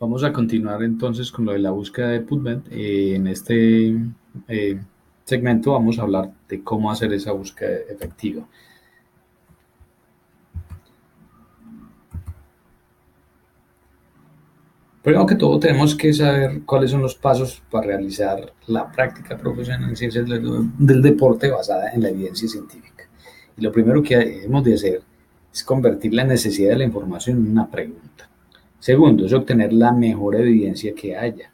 Vamos a continuar entonces con lo de la búsqueda de PubMed. En este eh, segmento vamos a hablar de cómo hacer esa búsqueda efectiva. Primero que todo tenemos que saber cuáles son los pasos para realizar la práctica profesional en ciencias del deporte basada en la evidencia científica. Y lo primero que debemos de hacer es convertir la necesidad de la información en una pregunta. Segundo, es obtener la mejor evidencia que haya.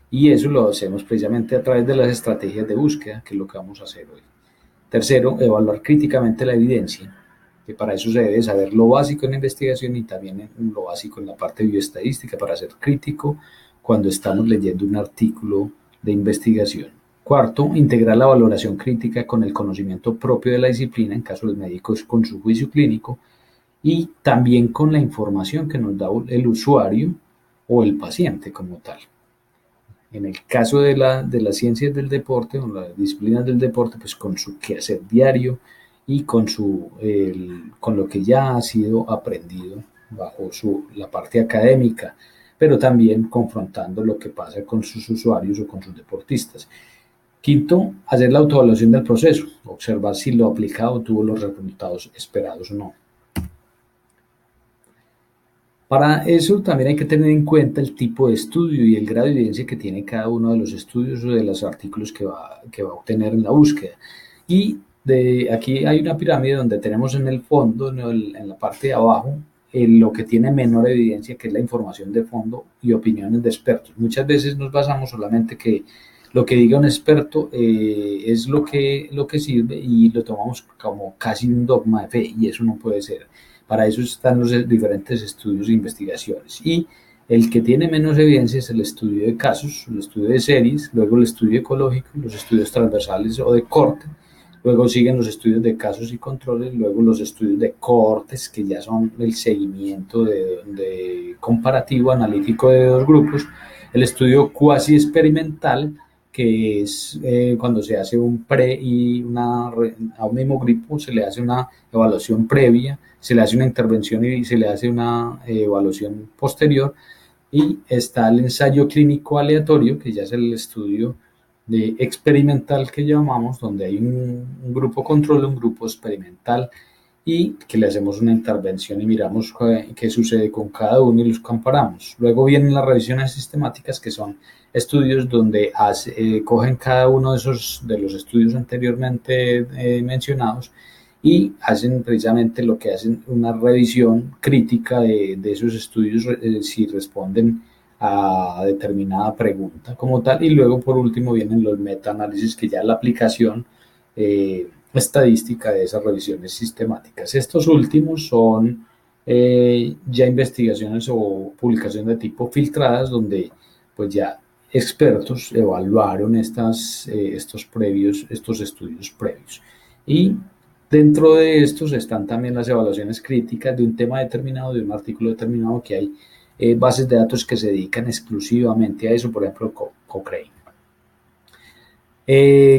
Y eso lo hacemos precisamente a través de las estrategias de búsqueda, que es lo que vamos a hacer hoy. Tercero, evaluar críticamente la evidencia, que para eso se debe saber lo básico en la investigación y también lo básico en la parte bioestadística para ser crítico cuando estamos leyendo un artículo de investigación. Cuarto, integrar la valoración crítica con el conocimiento propio de la disciplina, en caso de los médicos con su juicio clínico, y también con la información que nos da el usuario o el paciente como tal. En el caso de las ciencias del deporte o las disciplinas del deporte, pues con su quehacer diario y con lo que ya ha sido aprendido bajo la parte académica, pero también confrontando lo que pasa con sus usuarios o con sus deportistas. Quinto, hacer la autoevaluación del proceso, observar si lo aplicado tuvo los resultados esperados o no. Para eso también hay que tener en cuenta el tipo de estudio y el grado de evidencia que tiene cada uno de los estudios o de los artículos que va a obtener en la búsqueda. Y aquí hay una pirámide donde tenemos en el fondo, en la parte de abajo, lo que tiene menor evidencia, que es la información de fondo y opiniones de expertos. Muchas veces nos basamos solamente que lo que diga un experto es lo que sirve y lo tomamos como casi un dogma de fe, y eso no puede ser. Para eso están los diferentes estudios e investigaciones. Y el que tiene menos evidencia es el estudio de casos, el estudio de series, luego el estudio ecológico, los estudios transversales o de corte, luego siguen los estudios de casos y controles, luego los estudios de cohortes, que ya son el seguimiento de comparativo analítico de dos grupos, el estudio cuasi experimental, que es cuando se hace un pre y a un mismo grupo se le hace una evaluación previa, se le hace una intervención y se le hace una evaluación posterior, y está el ensayo clínico aleatorio, que ya es el estudio de experimental que llamamos, donde hay un grupo control, un grupo experimental, y que le hacemos una intervención y miramos qué sucede con cada uno y los comparamos. Luego vienen las revisiones sistemáticas, que son estudios donde cogen cada uno de los estudios anteriormente mencionados y hacen precisamente lo que hacen una revisión crítica de esos estudios, si responden a determinada pregunta como tal. Y luego por último vienen los metaanálisis, que ya es la aplicación estadística de esas revisiones sistemáticas. Estos últimos son ya investigaciones o publicaciones de tipo filtradas, donde pues ya expertos evaluaron estos estudios previos. Y dentro de estos están también las evaluaciones críticas de un tema determinado, de un artículo determinado, que hay bases de datos que se dedican exclusivamente a eso, por ejemplo, Cochrane.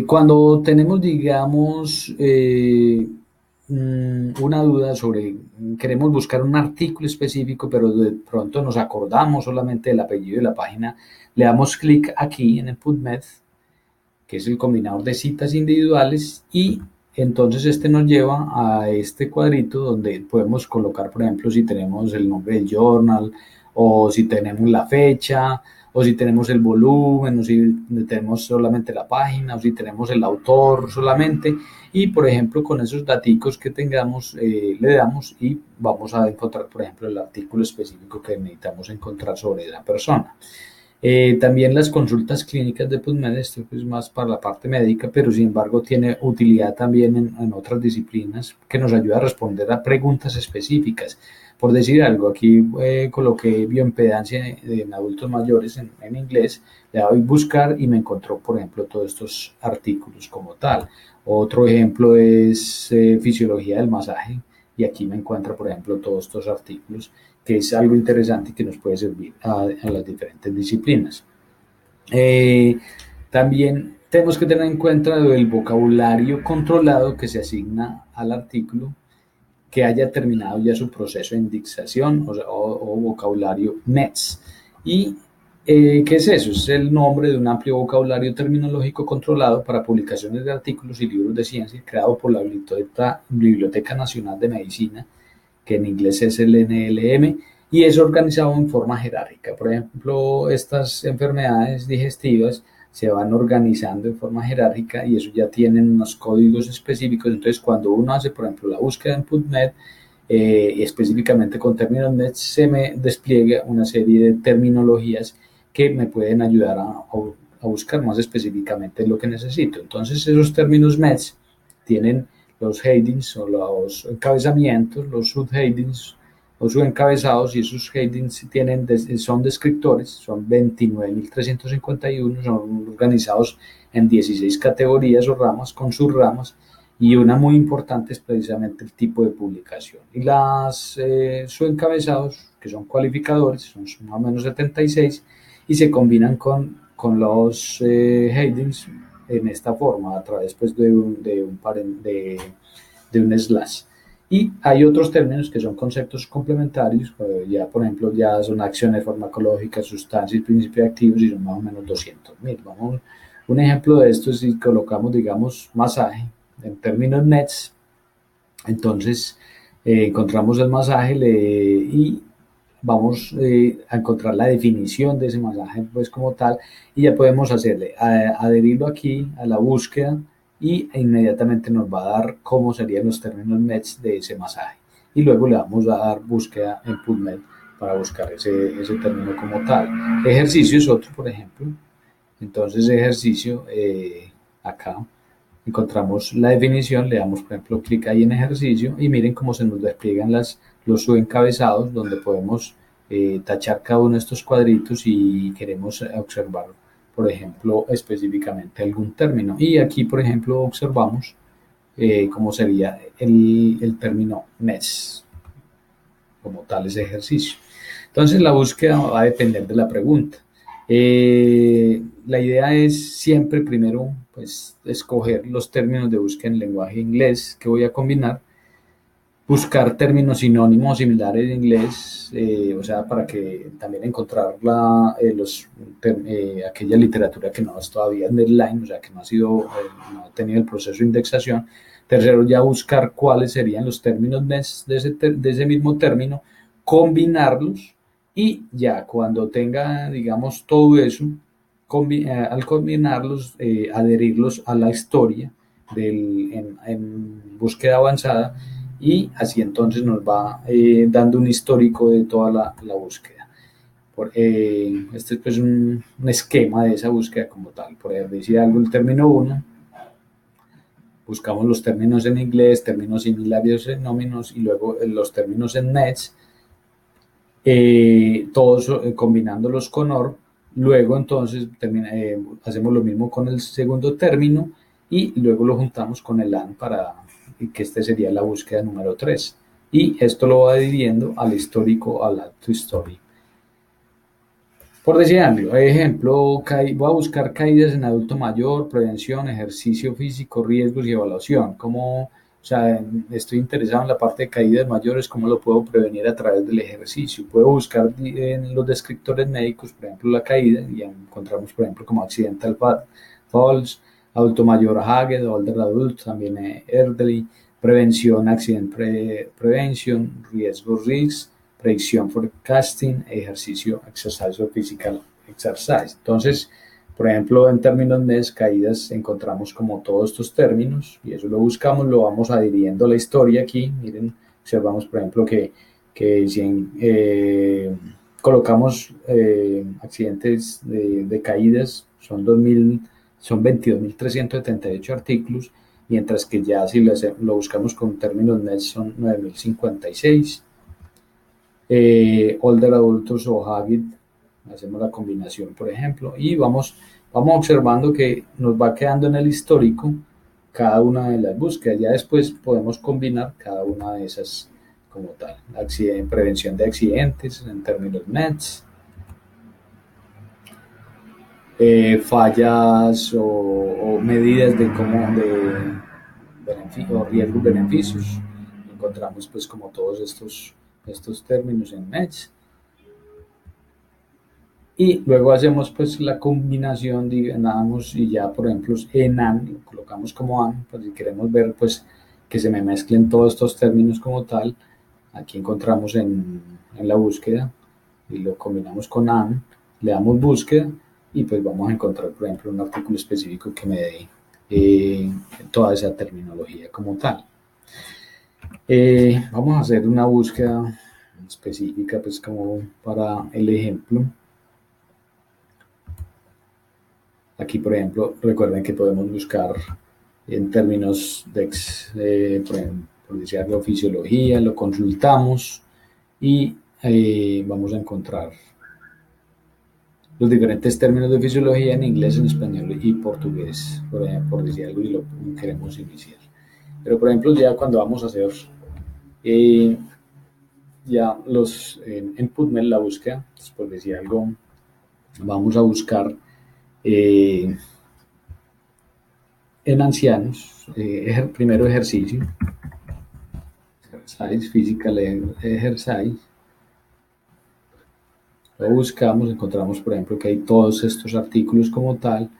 Cuando tenemos, digamos, una duda sobre, queremos buscar un artículo específico, pero de pronto nos acordamos solamente del apellido de la página, le damos clic aquí en el PubMed, que es el combinador de citas individuales, y entonces este nos lleva a este cuadrito donde podemos colocar, por ejemplo, si tenemos el nombre del journal, o si tenemos la fecha, o si tenemos el volumen, o si tenemos solamente la página, o si tenemos el autor solamente. Y por ejemplo, con esos datos que tengamos, le damos y vamos a encontrar, por ejemplo, el artículo específico que necesitamos encontrar sobre la persona. También las consultas clínicas de PubMed, esto es más para la parte médica, pero sin embargo tiene utilidad también en otras disciplinas, que nos ayuda a responder a preguntas específicas. Por decir algo, aquí coloqué bioimpedancia en adultos mayores en inglés, le doy buscar y me encontró, por ejemplo, todos estos artículos como tal. Otro ejemplo es fisiología del masaje, y aquí me encuentra, por ejemplo, todos estos artículos, que es algo interesante que nos puede servir a las diferentes disciplinas. También tenemos que tener en cuenta el vocabulario controlado que se asigna al artículo, que haya terminado ya su proceso de indexación, o vocabulario NETS. ¿Y qué es eso? Es el nombre de un amplio vocabulario terminológico controlado para publicaciones de artículos y libros de ciencia creado por la Biblioteca Nacional de Medicina, que en inglés es el NLM, y es organizado en forma jerárquica. Por ejemplo, estas enfermedades digestivas se van organizando en forma jerárquica y eso ya tienen unos códigos específicos. Entonces, cuando uno hace, por ejemplo, la búsqueda en PubMed, específicamente con términos net, se me despliega una serie de terminologías que me pueden ayudar a buscar más específicamente lo que necesito. Entonces, esos términos MEDS tienen los headings o los encabezamientos, los subheadings o subencabezados, y esos headings son descriptores, son 29.351, son organizados en 16 categorías o ramas con subramas, y una muy importante es precisamente el tipo de publicación. Y las subencabezados, que son cualificadores, son más o menos 76, y se combinan con los headings en esta forma, a través pues, de un slash. Y hay otros términos que son conceptos complementarios, ya por ejemplo ya son acciones farmacológicas, sustancias, principios activos, y son más o menos 200.000. Vamos, un ejemplo de esto es si colocamos, digamos, masaje en términos nets, entonces encontramos el masaje y vamos a encontrar la definición de ese masaje pues como tal, y ya podemos hacerle adherirlo aquí a la búsqueda, y inmediatamente nos va a dar cómo serían los términos MEDS de ese masaje, y luego le vamos a dar búsqueda en PubMed para buscar ese término como tal. Ejercicio es otro, por ejemplo. Entonces ejercicio, acá encontramos la definición, le damos por ejemplo clic ahí en ejercicio, y miren cómo se nos despliegan los subencabezados donde podemos tachar cada uno de estos cuadritos y queremos observar, por ejemplo, específicamente algún término. Y aquí, por ejemplo, observamos cómo sería el término MES, como tal ese ejercicio. Entonces la búsqueda va a depender de la pregunta. La idea es siempre primero pues escoger los términos de búsqueda en lenguaje inglés que voy a combinar, buscar términos sinónimos o similares en inglés, o sea, para que también encontrar aquella literatura que no es todavía en deadline, o sea, que no ha sido, no ha tenido el proceso de indexación. Tercero, ya buscar cuáles serían los términos de ese mismo término, combinarlos, y ya cuando tenga, digamos, todo eso, al combinarlos, adherirlos a la historia en búsqueda avanzada, y así entonces nos va dando un histórico de toda la búsqueda. Este es pues un esquema de esa búsqueda como tal. Por decir algo, el término 1, buscamos los términos en inglés, términos similares en nóminos, y luego los términos en nets, todos combinándolos con OR. Luego entonces hacemos lo mismo con el segundo término, y luego lo juntamos con el AND para que este sería la búsqueda número 3. Y esto lo va dividiendo al histórico, al add to story. Por decir algo, ejemplo, voy a buscar caídas en adulto mayor, prevención, ejercicio físico, riesgos y evaluación. O sea, estoy interesado en la parte de caídas mayores, ¿cómo lo puedo prevenir a través del ejercicio? Puedo buscar en los descriptores médicos, por ejemplo, la caída, y encontramos, por ejemplo, como accidental falls, adulto mayor Haggard, older adult, también elderly, prevención, accident prevention, riesgos risks, predicción forecasting, ejercicio, exercise o physical exercise. Entonces, por ejemplo, en términos de caídas encontramos como todos estos términos, y eso lo buscamos, lo vamos adhiriendo a la historia aquí. Miren, observamos por ejemplo que si colocamos accidentes de caídas, son 22.378 artículos, mientras que ya si lo buscamos con términos net son 9.056. Older adultos o Haggard, hacemos la combinación, por ejemplo, y vamos observando que nos va quedando en el histórico cada una de las búsquedas. Ya después podemos combinar cada una de esas como tal. Prevención de accidentes en términos NETs, fallas o medidas de o riesgos beneficios. Encontramos pues como todos estos términos en NETs. Y luego hacemos pues la combinación, digamos, y ya por ejemplo en AND, lo colocamos como AND, pues si queremos ver pues que se me mezclen todos estos términos como tal, aquí encontramos en la búsqueda y lo combinamos con AND, le damos búsqueda y pues vamos a encontrar por ejemplo un artículo específico que me dé toda esa terminología como tal. Vamos a hacer una búsqueda específica pues como para el ejemplo. Aquí, por ejemplo, recuerden que podemos buscar en términos de, por decir algo, fisiología, lo consultamos y vamos a encontrar los diferentes términos de fisiología en inglés, en español y portugués, por decir algo, y lo queremos iniciar. Pero, por ejemplo, ya cuando vamos a hacer ya en PubMed la búsqueda, pues, por decir algo, vamos a buscar en ancianos, primero ejercicio, exercise, physical exercise. Lo buscamos, encontramos por ejemplo que hay todos estos artículos como tal.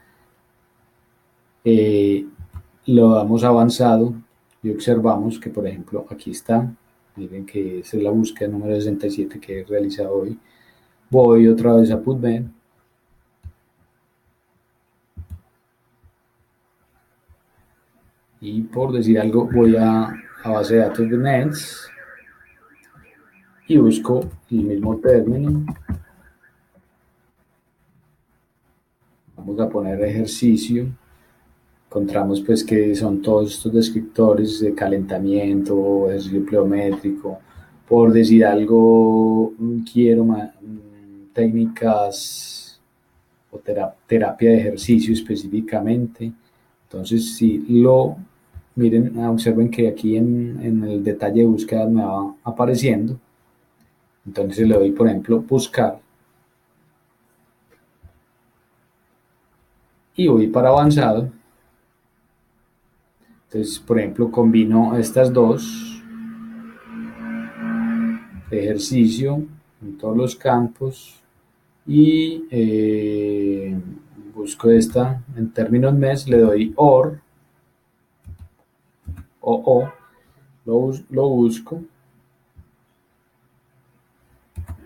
Lo damos avanzado y observamos que por ejemplo aquí está. Miren que esa es la búsqueda número 67 que he realizado hoy. Voy otra vez a PubMed. Y por decir algo, voy a base de datos de NETS y busco el mismo término. Vamos a poner ejercicio. Encontramos pues que son todos estos descriptores de calentamiento, ejercicio pliométrico. Por decir algo, quiero técnicas o terapia de ejercicio específicamente. Entonces, si lo miren, observen que aquí en el detalle de búsqueda me va apareciendo. Entonces le doy, por ejemplo, buscar. Y voy para avanzado. Entonces, por ejemplo, combino estas dos, ejercicio en todos los campos y busco esta en términos mes, le doy OR o lo busco.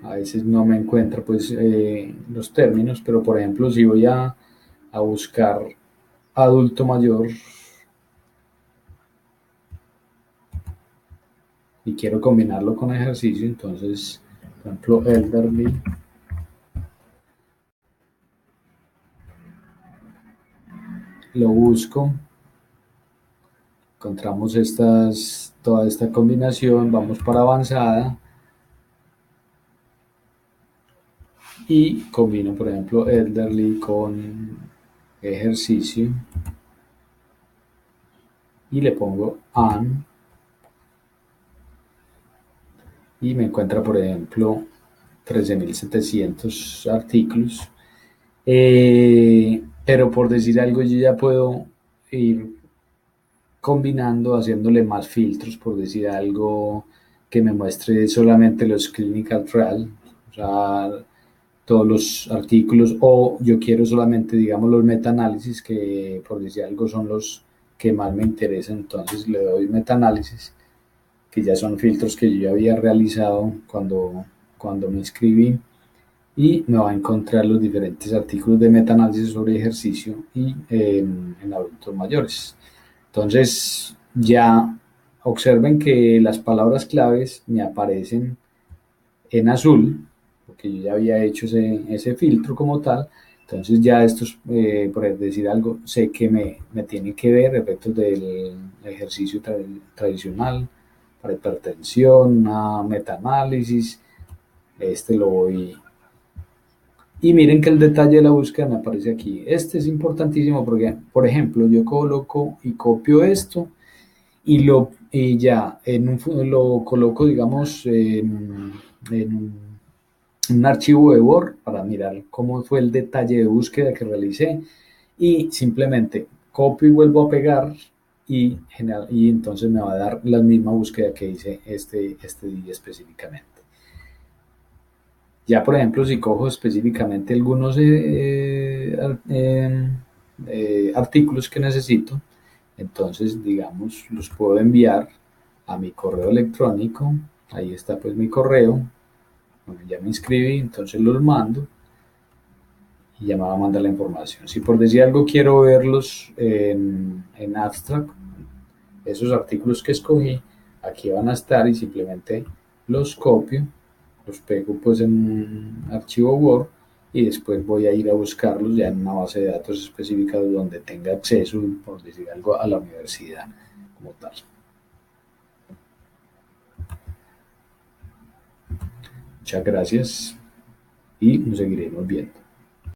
A veces no me encuentro pues los términos, pero por ejemplo si voy a buscar adulto mayor y quiero combinarlo con ejercicio, entonces por ejemplo elderly, lo busco, encontramos toda esta combinación, vamos para avanzada y combino por ejemplo elderly con ejercicio y le pongo AN y me encuentra por ejemplo 13.700 artículos. Pero por decir algo, yo ya puedo ir combinando, haciéndole más filtros, por decir algo, que me muestre solamente los clinical trial, o sea, todos los artículos, o yo quiero solamente, digamos, los metaanálisis, que por decir algo son los que más me interesan, entonces le doy metaanálisis, que ya son filtros que yo ya había realizado cuando me inscribí y me va a encontrar los diferentes artículos de metaanálisis sobre ejercicio y en adultos mayores. Entonces, ya observen que las palabras claves me aparecen en azul, porque yo ya había hecho ese filtro como tal. Entonces, ya estos, por decir algo, sé que me tienen que ver efectos del ejercicio tradicional para hipertensión, una metaanálisis. Este lo voy. Y miren que el detalle de la búsqueda me aparece aquí. Este es importantísimo porque, por ejemplo, yo coloco y copio esto y ya lo coloco, digamos, en un archivo de Word para mirar cómo fue el detalle de búsqueda que realicé y simplemente copio y vuelvo a pegar y entonces me va a dar la misma búsqueda que hice este día específicamente. Ya, por ejemplo, si cojo específicamente algunos artículos que necesito, entonces, digamos, los puedo enviar a mi correo electrónico. Ahí está pues mi correo. Bueno, ya me inscribí, entonces los mando y ya me va a mandar la información. Si por decir algo quiero verlos en abstract, esos artículos que escogí, aquí van a estar y simplemente los copio, los pego pues en un archivo Word y después voy a ir a buscarlos ya en una base de datos específica donde tenga acceso, por decir algo, a la universidad como tal. Muchas gracias y nos seguiremos viendo.